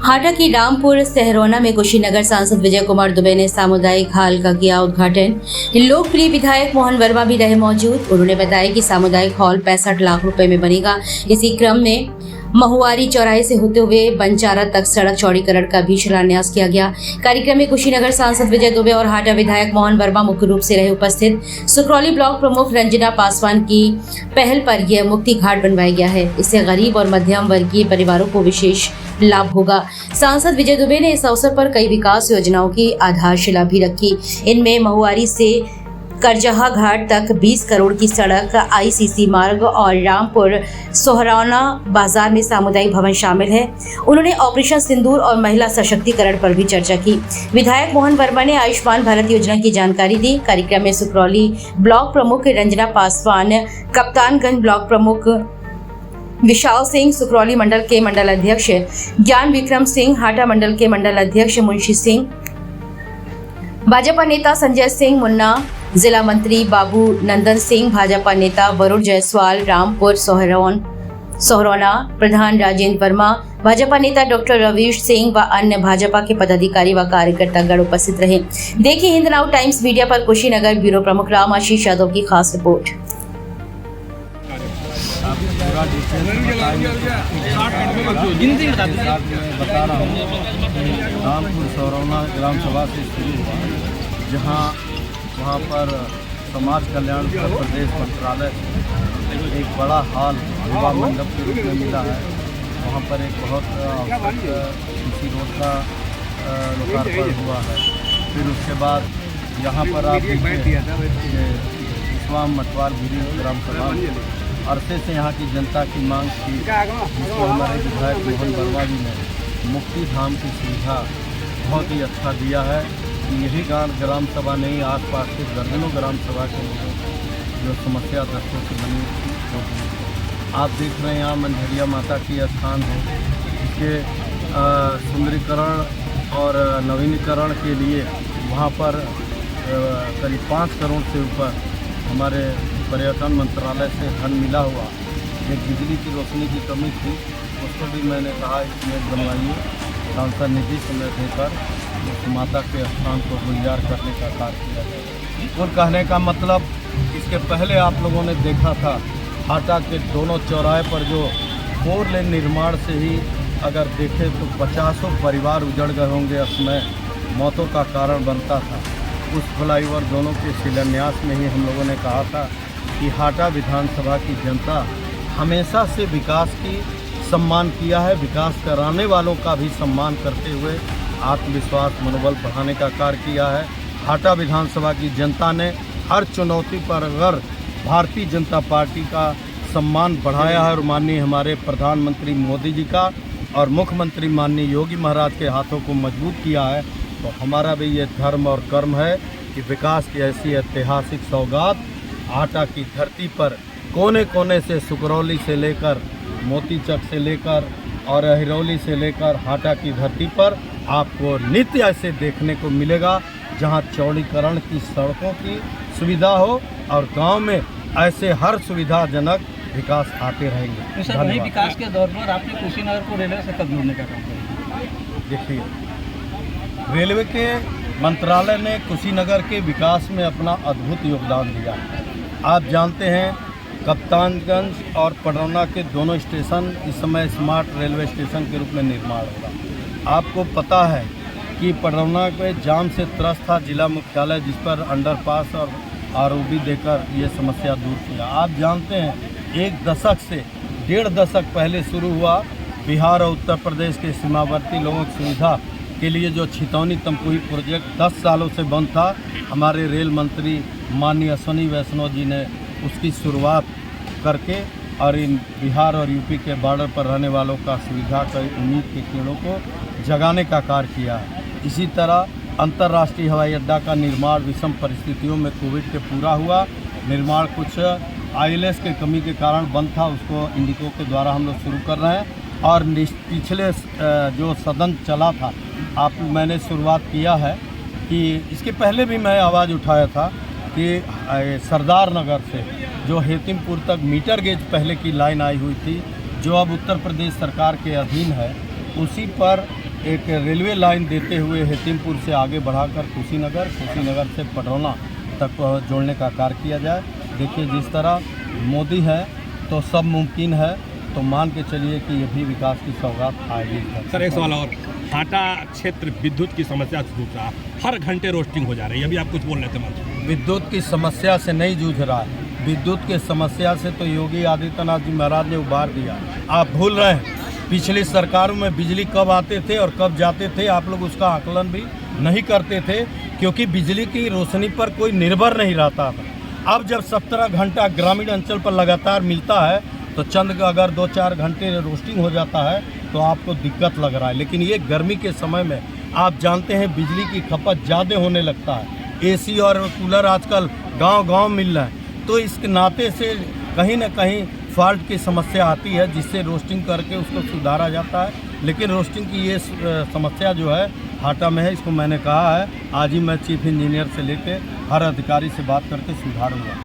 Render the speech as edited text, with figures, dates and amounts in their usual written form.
हाटा की रामपुर सहरौना में कुशीनगर सांसद विजय कुमार दुबे ने सामुदायिक हॉल का किया उद्घाटन। लोकप्रिय विधायक मोहन वर्मा भी रहे मौजूद। उन्होंने बताया कि सामुदायिक हॉल 65 लाख रुपए में बनेगा। इसी क्रम में महुआरी चौराहे से होते हुए बंचारा तक सड़क चौड़ीकरण का भी शिलान्यास किया गया। कार्यक्रम में कुशीनगर सांसद विजय दुबे और हाटा विधायक मोहन वर्मा मुख्य रूप से रहे उपस्थित। सुकरौली ब्लॉक प्रमुख रंजना पासवान की पहल पर यह मुक्ति घाट बनवाया गया है। इससे गरीब और मध्यम वर्गीय परिवारों को विशेष लाभ होगा। सांसद विजय दुबे ने इस अवसर पर कई विकास योजनाओं की आधारशिला भी रखी। इनमें महुआरी से करजहा घाट तक 20 करोड़ की सड़क, आईसीसी मार्ग और रामपुर सोहरौना बाजार में सामुदायिक भवन शामिल है। उन्होंने ऑपरेशन सिंदूर और महिला सशक्तिकरण पर भी चर्चा की। विधायक मोहन वर्मा ने आयुष्मान भारत योजना की जानकारी दी। कार्यक्रम में सुकरौली ब्लॉक प्रमुख रंजना पासवान, कप्तानगंज ब्लॉक प्रमुख विशाल सिंह, सुकरौली मंडल के मंडल अध्यक्ष ज्ञान विक्रम सिंह, हाटा मंडल के मंडल अध्यक्ष मुंशी सिंह, भाजपा नेता संजय सिंह मुन्ना, जिला मंत्री बाबू नंदन सिंह, भाजपा नेता वरुण जायसवाल, रामपुर सोहरौना प्रधान राजेंद्र वर्मा, भाजपा नेता डॉक्टर रवीश सिंह व अन्य भाजपा के पदाधिकारी व कार्यकर्तागण उपस्थित रहे। देखिए हिंद नाउ टाइम्स मीडिया पर कुशीनगर ब्यूरो प्रमुख राम आशीष यादव की खास रिपोर्ट। बता रहा हूँ रामपुर सोहरौना ग्राम सभा से शुरू हुआ, वहाँ पर समाज कल्याण उत्तर प्रदेश मंत्रालय एक बड़ा हॉल विवाह मंडप के रूप में मिला है। वहाँ पर एक बहुत सीसी रोड का लोकार्पण हुआ है। फिर उसके बाद यहाँ पर आप इस्लाम मटवार गिरी ग्राम सभा अरसे से यहाँ की जनता की मांग थी, जिसको हमारे विधायक मोहन वर्मा जी ने मुक्ति धाम की सुविधा बहुत ही अच्छा दिया है। यही ग्राम सभा नहीं, आसपास के दर्जनों ग्राम सभा के लोगों जो समस्या दशकों से बनी थी। आप देख रहे हैं यहाँ मंझरिया माता की स्थान है, इसके सुंदरीकरण और नवीनीकरण के लिए वहाँ पर करीब 5 करोड़ से ऊपर हमारे पर्यटन मंत्रालय से धन मिला हुआ। एक बिजली की रोशनी की कमी थी, उसको भी मैंने कहा इसमें बनवाइए, सांसद निधि समय देकर उस माता के स्थान को गुलजार करने का कार्य किया जाए। और कहने का मतलब, इसके पहले आप लोगों ने देखा था हाटा के दोनों चौराहे पर जो 4 लेन निर्माण से ही अगर देखें तो 50 परिवार उजड़ गए होंगे, उसमें मौतों का कारण बनता था। उस फ्लाईओवर दोनों के शिलान्यास में ही हम लोगों ने कहा था कि हाटा विधानसभा की जनता हमेशा से विकास की सम्मान किया है, विकास कराने वालों का भी सम्मान करते हुए आत्मविश्वास मनोबल बढ़ाने का कार्य किया है। हाटा विधानसभा की जनता ने हर चुनौती पर अगर भारतीय जनता पार्टी का सम्मान बढ़ाया है और माननीय हमारे प्रधानमंत्री मोदी जी का और मुख्यमंत्री माननीय योगी महाराज के हाथों को मजबूत किया है, तो हमारा भी ये धर्म और कर्म है कि विकास की ऐसी ऐतिहासिक सौगात हाटा की धरती पर कोने कोने से, सुकरौली से लेकर मोतीचक से लेकर और हिरौली से लेकर हाटा की धरती पर आपको नित्य ऐसे देखने को मिलेगा, जहां चौड़ीकरण की सड़कों की सुविधा हो और गांव में ऐसे हर सुविधाजनक विकास आते रहेंगे। सर, वही विकास के दौर पर आपने कुशीनगर को रेलवे से कब जोड़ने का काम किया? देखिए, रेलवे के मंत्रालय ने कुशीनगर के विकास में अपना अद्भुत योगदान दिया। आप जानते हैं कप्तानगंज और पडरौना के दोनों स्टेशन इस समय स्मार्ट रेलवे स्टेशन के रूप में निर्माण होगा। आपको पता है कि पडरौना के जाम से त्रस्त था जिला मुख्यालय, जिस पर अंडरपास और आरओबी देकर ये समस्या दूर किया। आप जानते हैं 1 दशक से 1.5 दशक पहले शुरू हुआ बिहार और उत्तर प्रदेश के सीमावर्ती लोगों की सुविधा के लिए जो छितौनी तमकुही प्रोजेक्ट 10 सालों से बंद था, हमारे रेल मंत्री माननीय अश्विनी वैष्णव जी ने उसकी शुरुआत करके और इन बिहार और यूपी के बॉर्डर पर रहने वालों का सुविधा की उम्मीद के किरणों को जगाने का कार्य किया है। इसी तरह अंतर्राष्ट्रीय हवाई अड्डा का निर्माण विषम परिस्थितियों में कोविड के पूरा हुआ। निर्माण कुछ आईएलएस के कमी के कारण बंद था, उसको इंडिको के द्वारा हम लोग शुरू कर रहे हैं। और पिछले जो सदन चला था, मैंने शुरुआत किया है कि इसके पहले भी मैं आवाज़ उठाया था कि सरदार नगर से जो हेतिमपुर तक मीटर गेज पहले की लाइन आई हुई थी, जो अब उत्तर प्रदेश सरकार के अधीन है, उसी पर एक रेलवे लाइन देते हुए हेतिमपुर से आगे बढ़ाकर कुशीनगर से पडरौना तक जोड़ने का कार्य किया जाए। देखिए, जिस तरह मोदी है तो सब मुमकिन है, तो मान के चलिए कि ये भी विकास की सौगात आएगी। सर एक सवाल और, हाटा क्षेत्र विद्युत की समस्या से जूझ रहा, हर घंटे रोस्टिंग हो जा रही है, अभी आप कुछ बोल रहे थे मंच में। विद्युत की समस्या से नहीं जूझ रहा है, विद्युत की समस्या से तो योगी आदित्यनाथ जी महाराज ने उबार दिया। आप भूल रहे हैं पिछली सरकारों में बिजली कब आते थे और कब जाते थे, आप लोग उसका आकलन भी नहीं करते थे, क्योंकि बिजली की रोशनी पर कोई निर्भर नहीं रहता था। अब जब 17 घंटा ग्रामीण अंचल पर लगातार मिलता है तो चंद अगर 2-4 घंटे रोस्टिंग हो जाता है तो आपको दिक्कत लग रहा है। लेकिन ये गर्मी के समय में आप जानते हैं बिजली की खपत ज़्यादा होने लगता है। एसी और कूलर आजकल गांव-गांव मिल रहा है, तो इस नाते से कहीं ना कहीं फॉल्ट की समस्या आती है, जिससे रोस्टिंग करके उसको सुधारा जाता है। लेकिन रोस्टिंग की ये समस्या जो है हाटा में है, इसको मैंने कहा है आज ही मैं चीफ इंजीनियर से लेकर हर अधिकारी से बात करके सुधारूंगा।